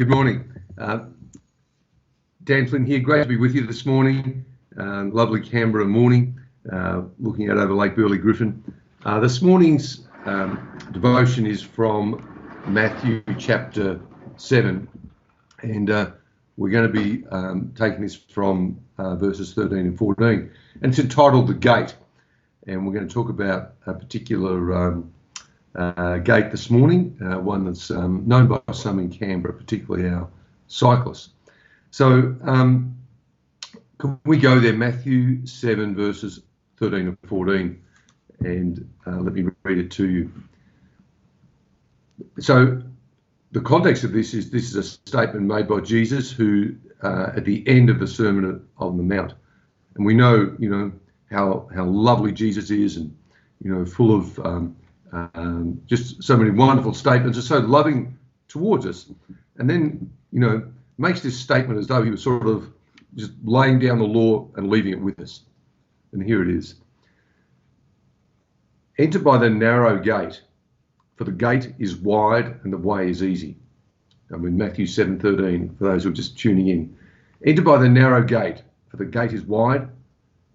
Good morning. Dan Flynn here. Great to be with you this morning. Lovely Canberra morning, looking out over Lake Burley Griffin. This morning's devotion is from Matthew chapter 7, and we're going to be taking this from verses 13 and 14. And it's entitled The Gate, and we're going to talk about a particular gate this morning, one that's known by some in Canberra, particularly our cyclists. So can we go there, Matthew 7 verses 13 and 14, and let me read it to you. So the context of this is a statement made by Jesus, who at the end of the Sermon on the Mount, and we know how lovely Jesus is, and full of just so many wonderful statements, are so loving towards us, and then makes this statement as though he was sort of just laying down the law and leaving it with us. And here it is: enter by the narrow gate, for the gate is wide and the way is easy. Matthew 7:13, for those who are just tuning in. Enter by the narrow gate, for the gate is wide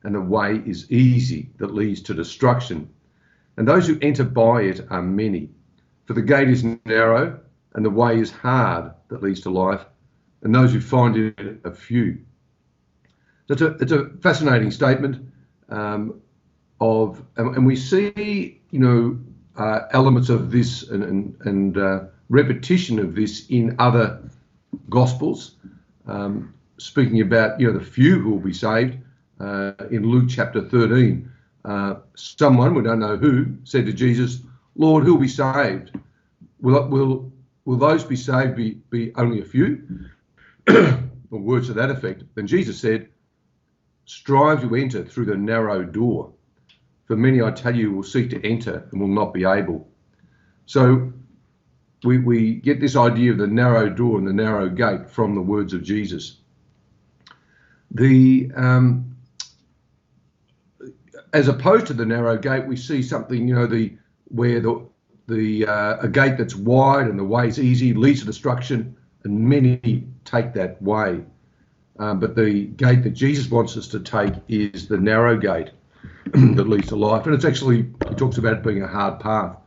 and the way is easy that leads to destruction, and those who enter by it are many. For the gate is narrow and the way is hard that leads to life, and those who find it are few. So it's a fascinating statement and we see elements of this and repetition of this in other gospels, speaking about the few who will be saved. In Luke chapter 13, someone, we don't know who, said to Jesus, "Lord, who will be saved? Will those be saved be only a few?" Or words to that effect. Then Jesus said, "Strive to enter through the narrow door, for many, I tell you, will seek to enter and will not be able." So we get this idea of the narrow door and the narrow gate from the words of Jesus. As opposed to the narrow gate, we see something, where a gate that's wide and the way's easy leads to destruction, and many take that way. But the gate that Jesus wants us to take is the narrow gate that leads to life. And it's actually, he talks about it being a hard path.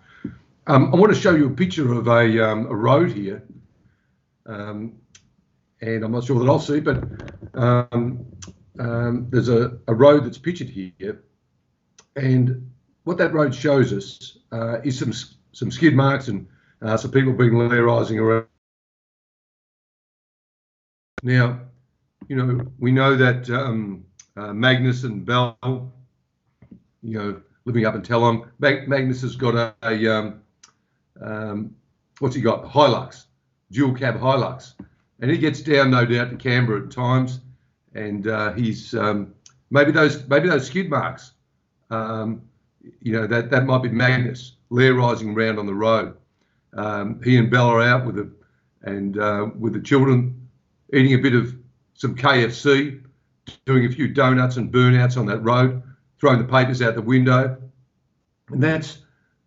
I want to show you a picture of a road here. And I'm not sure that I'll see, but there's a road that's pictured here. And what that road shows us is some skid marks and some people being Lairising around. Now, we know that Magnus and Bell, living up in Telon, Magnus has got what's he got? Hilux, dual cab Hilux, and he gets down, no doubt, to Canberra at times, and he's maybe those skid marks. That might be Magnus Lairising around on the road. He and Bella are out with the children, eating a bit of some KFC, doing a few donuts and burnouts on that road, throwing the papers out the window, and that's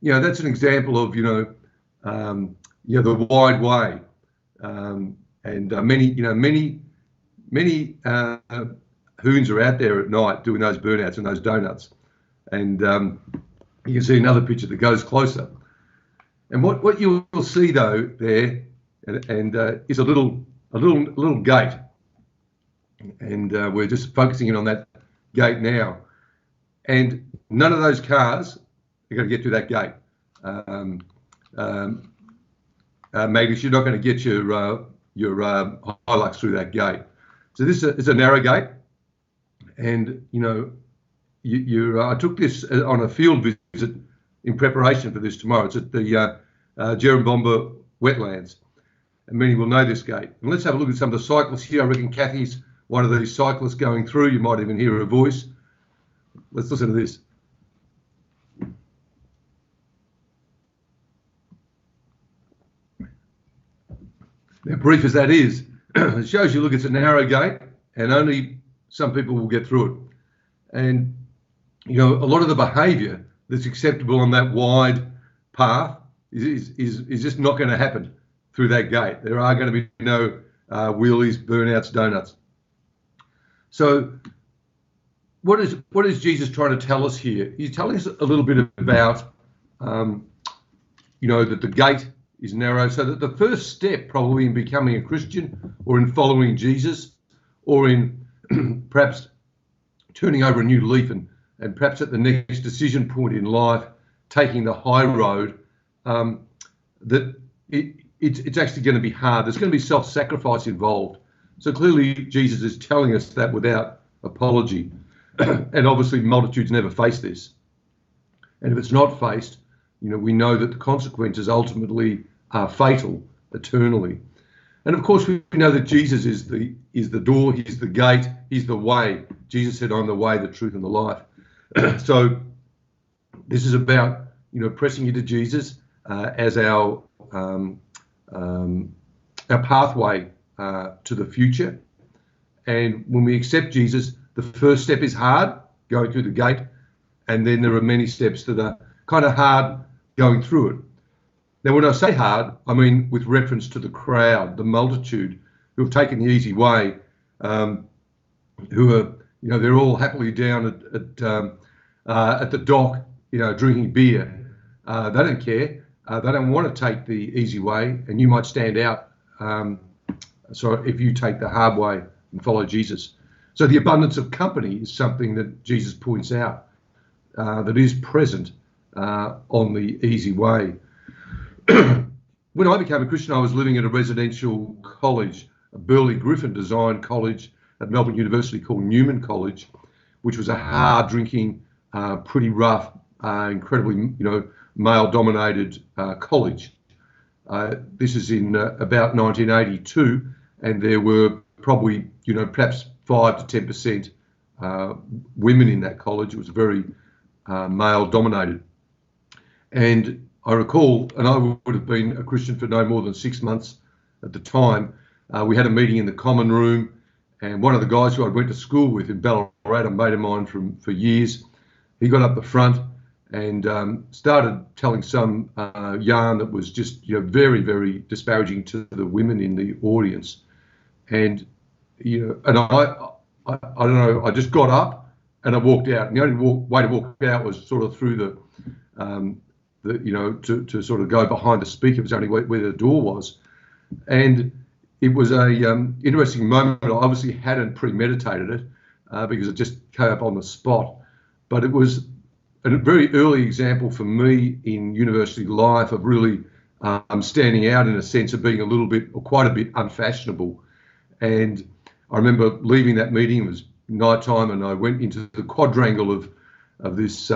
an example of the wide way, and many hoons are out there at night doing those burnouts and those donuts. And you can see another picture that goes closer. And what you will see though there, and is a little gate, and we're just focusing in on that gate now. And none of those cars are going to get through that gate. Magnus, you're not going to get your Hilux through that gate. So this is a narrow gate, and I took this on a field visit in preparation for this tomorrow. It's at the Jerembomba wetlands, and many will know this gate. And let's have a look at some of the cyclists here. I reckon Kathy's one of these cyclists going through. You might even hear her voice. Let's listen to this. Now, brief as that is, it shows you, look, it's a narrow gate and only some people will get through it. And, a lot of the behaviour that's acceptable on that wide path is just not going to happen. through that gate. There are going to be no wheelies, burnouts, donuts. So what is Jesus trying to tell us here? He's telling us a little bit about, that the gate is narrow, so that the first step probably in becoming a Christian or in following Jesus or in perhaps turning over a new leaf and perhaps at the next decision point in life, taking the high road, that it's actually going to be hard. There's going to be self-sacrifice involved. So clearly Jesus is telling us that without apology. And obviously multitudes never face this. And if it's not faced, we know that the consequences ultimately are fatal eternally. And of course we know that Jesus is the door, he's the gate, he's the way. Jesus said, I'm the way, the truth and the life. So this is about, pressing into Jesus as our pathway to the future. And when we accept Jesus, the first step is hard, going through the gate, and then there are many steps that are kind of hard going through it. Now, when I say hard, I mean with reference to the crowd, the multitude who have taken the easy way, who are, they're all happily down at the dock, drinking beer. They don't care. They don't want to take the easy way, and you might stand out. So if you take the hard way and follow Jesus. So the abundance of company is something that Jesus points out that is present on the easy way. When I became a Christian, I was living at a residential college, a Burley Griffin designed college at Melbourne University called Newman College, which was a hard drinking, pretty rough, incredibly, male-dominated college. This is in about 1982, and there were probably, perhaps 5 to 10% women in that college. It was very male-dominated. And I recall, and I would have been a Christian for no more than 6 months at the time, we had a meeting in the common room, and one of the guys who I went to school with in Ballarat, a mate of mine for years, he got up the front and started telling some yarn that was just, very, very disparaging to the women in the audience. And, and I don't know, I just got up and I walked out. And the only way to walk out was sort of through to sort of go behind the speaker. It was only where the door was. And it was a interesting moment. I obviously hadn't premeditated it because it just came up on the spot. But it was a very early example for me in university life of really standing out in a sense of being a little bit or quite a bit unfashionable. And I remember leaving that meeting. It was nighttime, and I went into the quadrangle of this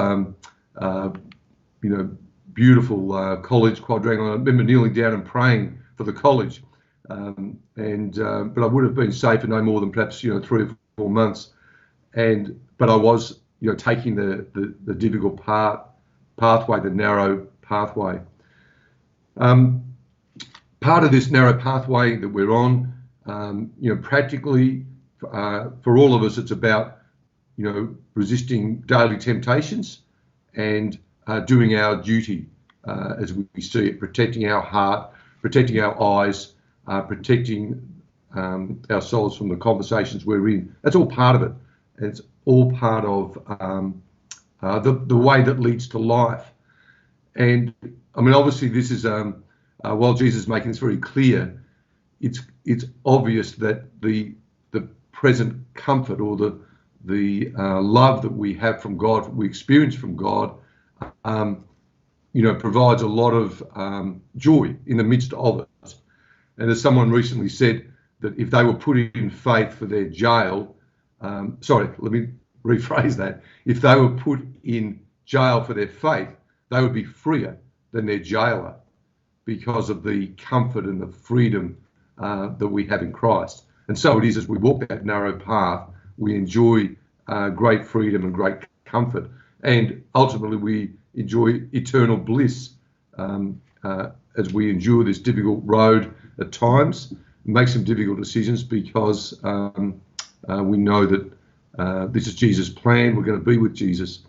beautiful college quadrangle. I remember kneeling down and praying for the college, but I would have been safe for no more than perhaps 3 or 4 months. But I was taking the difficult pathway, the narrow pathway. Part of this narrow pathway that we're on, practically for all of us, it's about resisting daily temptations and doing our duty as we see it, protecting our heart, protecting our eyes, protecting ourselves from the conversations we're in. That's all part of it. And it's all part of the way that leads to life. And I mean, obviously, this is while Jesus is making this very clear, it's obvious that the present comfort or the love that we have from God, we experience from God, provides a lot of joy in the midst of it. And as someone recently said, that if they were put in faith for their jail, let me rephrase that. If they were put in jail for their faith, they would be freer than their jailer because of the comfort and the freedom that we have in Christ. And so it is as we walk that narrow path, we enjoy great freedom and great comfort. And ultimately, we enjoy eternal bliss as we endure this difficult road at times, make some difficult decisions because we know that this is Jesus' plan. We're going to be with Jesus.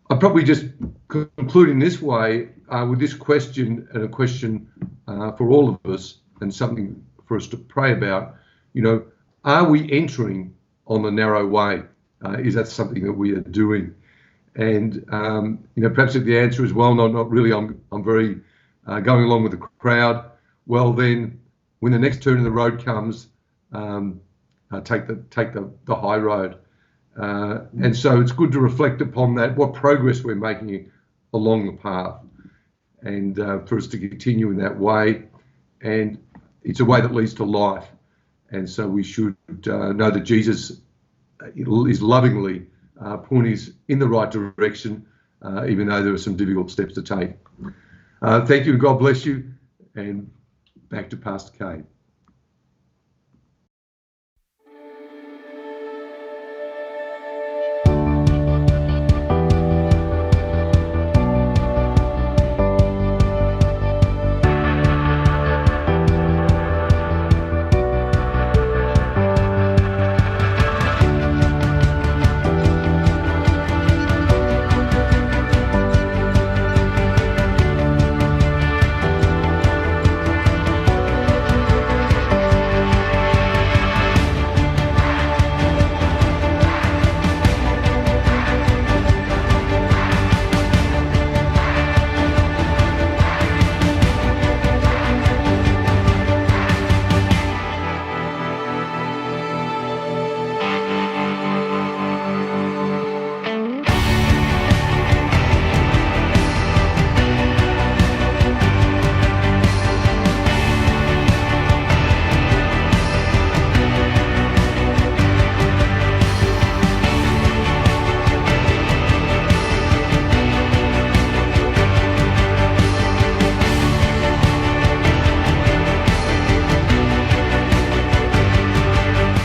I'll probably just conclude in this way with this question, and a question for all of us, and something for us to pray about. Are we entering on the narrow way? Is that something that we are doing? And perhaps if the answer is, well, no, not really. I'm very going along with the crowd. Well, then, when the next turn in the road comes, take the high road. And so it's good to reflect upon that, what progress we're making along the path, and for us to continue in that way. And it's a way that leads to life. And so we should know that Jesus is lovingly pointing us in the right direction, even though there are some difficult steps to take. Thank you, and God bless you. And back to Pastor Kate.